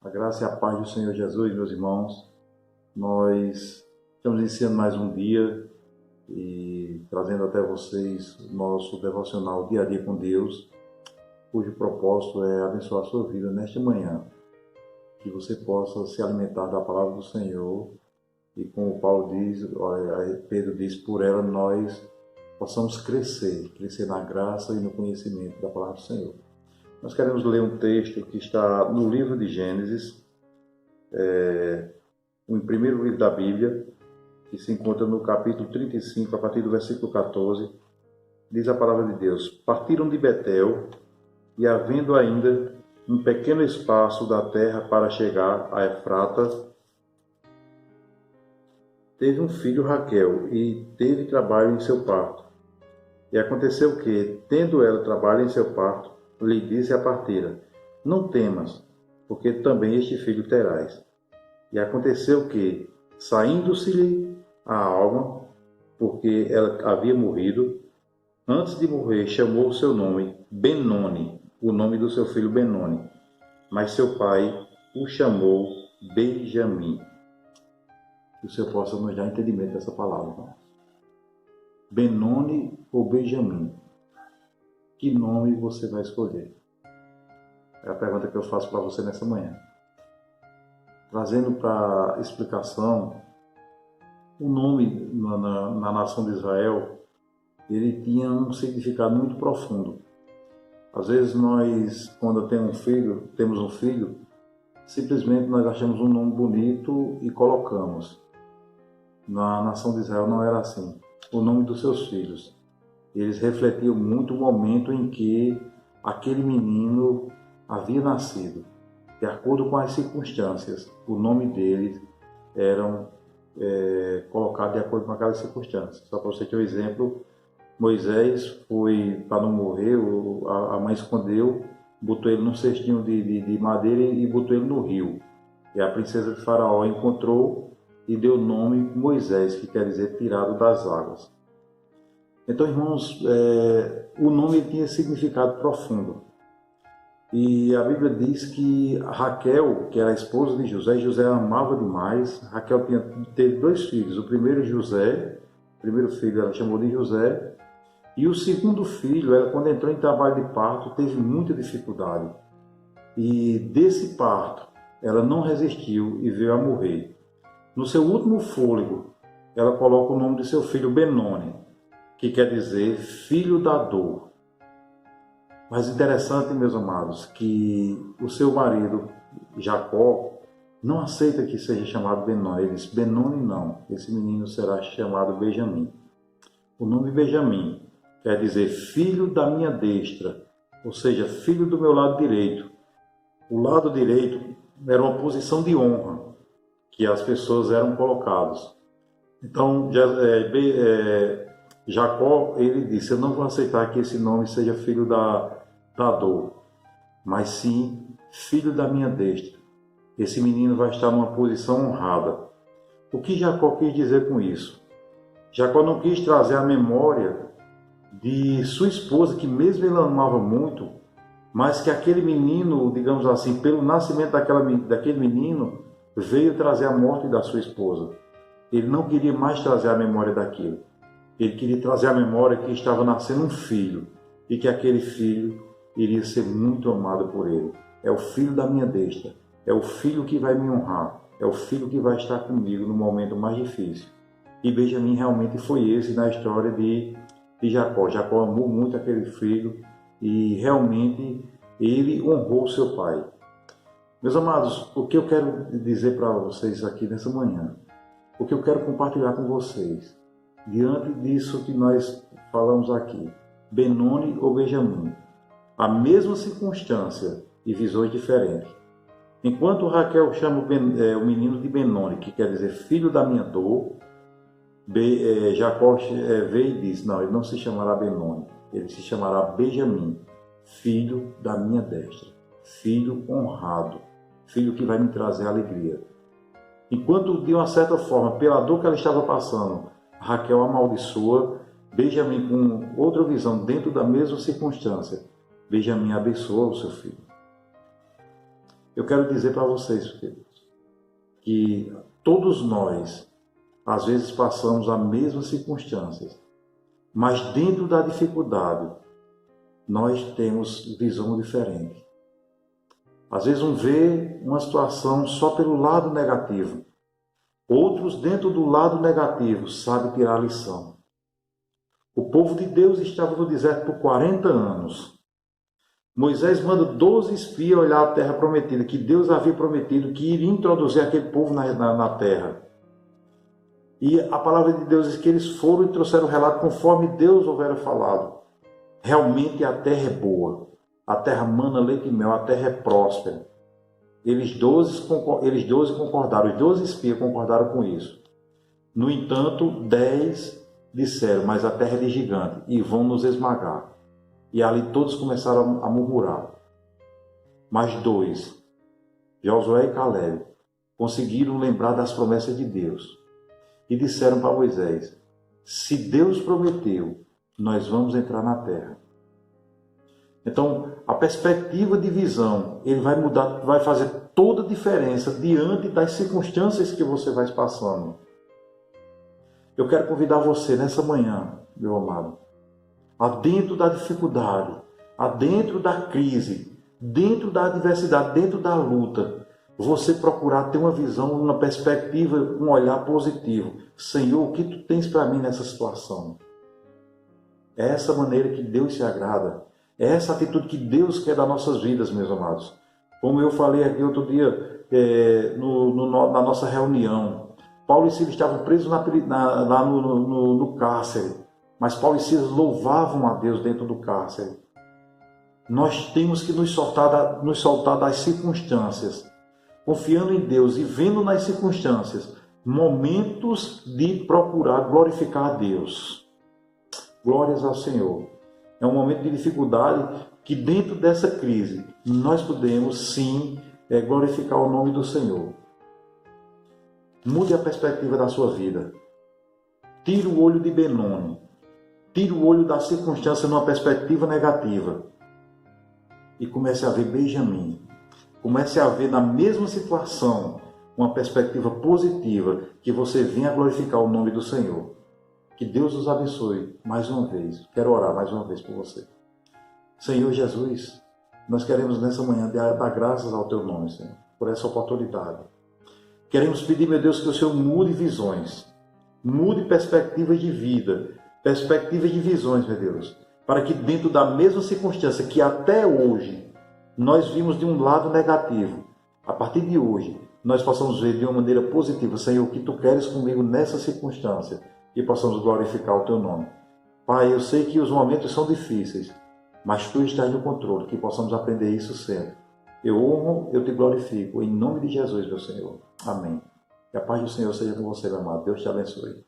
A graça e a paz do Senhor Jesus, meus irmãos. Nós estamos iniciando mais um dia e trazendo até vocês o nosso devocional Dia a Dia com Deus, cujo propósito é abençoar a sua vida nesta manhã, que você possa se alimentar da palavra do Senhor e, como Paulo diz, Pedro diz, por ela nós possamos crescer na graça e no conhecimento da palavra do Senhor. Nós queremos ler um texto que está no livro de Gênesis, o primeiro livro da Bíblia, que se encontra no capítulo 35, a partir do versículo 14. Diz a palavra de Deus: Partiram de Betel, e havendo ainda um pequeno espaço da terra para chegar a Efrata, teve um filho Raquel, e teve trabalho em seu parto. E aconteceu que, tendo ela trabalho em seu parto, lhe disse a parteira: Não temas, porque também este filho terás. E aconteceu que, saindo-se-lhe a alma, porque ela havia morrido, antes de morrer chamou o seu nome Benoni, o nome do seu filho Benoni, mas seu pai o chamou Benjamim. Que o Senhor possa nos dar entendimento dessa palavra, irmãos. Benoni ou Benjamim? Que nome você vai escolher? É a pergunta que eu faço para você nessa manhã. Trazendo para explicação, o nome na nação de Israel, ele tinha um significado muito profundo. Às vezes nós, quando temos um filho, simplesmente nós achamos um nome bonito e colocamos. Na nação de Israel não era assim. O nome dos seus filhos, eles refletiam muito o momento em que aquele menino havia nascido. De acordo com as circunstâncias, o nome deles eram colocados de acordo com aquelas circunstâncias. Só para você ter um exemplo, Moisés foi, para não morrer, a mãe escondeu, botou ele num cestinho de madeira e botou ele no rio. E a princesa de Faraó encontrou e deu o nome Moisés, que quer dizer tirado das águas. Então, irmãos, o nome tinha significado profundo. E a Bíblia diz que Raquel, que era a esposa de José, José amava demais. Raquel teve dois filhos. O primeiro o primeiro filho ela chamou de José. E o segundo filho, ela, quando entrou em trabalho de parto, teve muita dificuldade. E desse parto, ela não resistiu e veio a morrer. No seu último fôlego, ela coloca o nome de seu filho Benoni, que quer dizer filho da dor. Mas interessante, meus amados, que o seu marido, Jacó, não aceita que seja chamado Benoni. Ele diz: Benoni não, esse menino será chamado Benjamim. O nome Benjamim quer dizer filho da minha destra, ou seja, filho do meu lado direito. O lado direito era uma posição de honra que as pessoas eram colocadas. Então, Jacó, ele disse: eu não vou aceitar que esse nome seja filho da dor, mas sim filho da minha destra. Esse menino vai estar numa posição honrada. O que Jacó quis dizer com isso? Jacó não quis trazer a memória de sua esposa, que mesmo ele amava muito, mas que aquele menino, digamos assim, pelo nascimento daquele menino, veio trazer a morte da sua esposa. Ele não queria mais trazer a memória daquilo. Ele queria trazer a memória que estava nascendo um filho e que aquele filho iria ser muito amado por ele. É o filho da minha destra, é o filho que vai me honrar, é o filho que vai estar comigo no momento mais difícil. E Benjamim realmente foi esse na história de Jacó. Jacó amou muito aquele filho e realmente ele honrou seu pai. Meus amados, o que eu quero dizer para vocês aqui nessa manhã, o que eu quero compartilhar com vocês, diante disso que nós falamos aqui, Benoni ou Benjamim, a mesma circunstância e visões diferentes. Enquanto Raquel chama o menino de Benoni, que quer dizer filho da minha dor, Jacó veio e diz: não, ele não se chamará Benoni, ele se chamará Benjamim, filho da minha destra, filho honrado, filho que vai me trazer alegria. Enquanto, de uma certa forma, pela dor que ela estava passando, Raquel amaldiçoa, Benjamim, com outra visão, dentro da mesma circunstância, Benjamim abençoa o seu filho. Eu quero dizer para vocês, queridos, que todos nós, às vezes, passamos as mesmas circunstâncias, mas dentro da dificuldade, nós temos visão diferente. Às vezes, um vê uma situação só pelo lado negativo. Outros, dentro do lado negativo, sabem tirar a lição. O povo de Deus estava no deserto por 40 anos. Moisés manda 12 espias olhar a terra prometida, que Deus havia prometido que iria introduzir aquele povo na terra. E a palavra de Deus diz que eles foram e trouxeram o relato conforme Deus houvera falado. Realmente a terra é boa, a terra mana leite e mel, a terra é próspera. Eles 12 concordaram, os 12 espias concordaram com isso. No entanto, 10 disseram, mas a terra é de gigante e vão nos esmagar. E ali todos começaram a murmurar. Mas 2, Josué e Caleb, conseguiram lembrar das promessas de Deus. E disseram para Moisés, se Deus prometeu, nós vamos entrar na terra. Então, a perspectiva de visão, ele vai mudar, vai fazer toda a diferença diante das circunstâncias que você vai passando. Eu quero convidar você nessa manhã, meu amado, adentro da dificuldade, adentro da crise, dentro da adversidade, dentro da luta, você procurar ter uma visão, uma perspectiva, um olhar positivo. Senhor, o que tu tens para mim nessa situação? É essa maneira que Deus se agrada. É essa atitude que Deus quer das nossas vidas, meus amados. Como eu falei aqui outro dia, na nossa reunião, Paulo e Silas estavam presos lá no cárcere, mas Paulo e Silas louvavam a Deus dentro do cárcere. Nós temos que nos soltar das circunstâncias, confiando em Deus e vendo nas circunstâncias momentos de procurar glorificar a Deus. Glórias ao Senhor. É um momento de dificuldade que dentro dessa crise nós podemos sim glorificar o nome do Senhor. Mude a perspectiva da sua vida. Tire o olho de Benoni. Tire o olho da circunstância numa perspectiva negativa. E comece a ver Benjamim. Comece a ver na mesma situação uma perspectiva positiva, que você venha glorificar o nome do Senhor. Que Deus os abençoe mais uma vez. Quero orar mais uma vez por você. Senhor Jesus, nós queremos nessa manhã dar graças ao Teu nome, Senhor, por essa oportunidade. Queremos pedir, meu Deus, que o Senhor mude visões, mude perspectivas de vida, perspectivas de visões, meu Deus, para que dentro da mesma circunstância que até hoje nós vimos de um lado negativo, a partir de hoje nós possamos ver de uma maneira positiva, Senhor, o que Tu queres comigo nessa circunstância, e possamos glorificar o Teu nome. Pai, eu sei que os momentos são difíceis, mas Tu estás no controle, que possamos aprender isso sempre. Eu honro, eu Te glorifico, em nome de Jesus, meu Senhor. Amém. Que a paz do Senhor seja com você, meu amado. Deus te abençoe.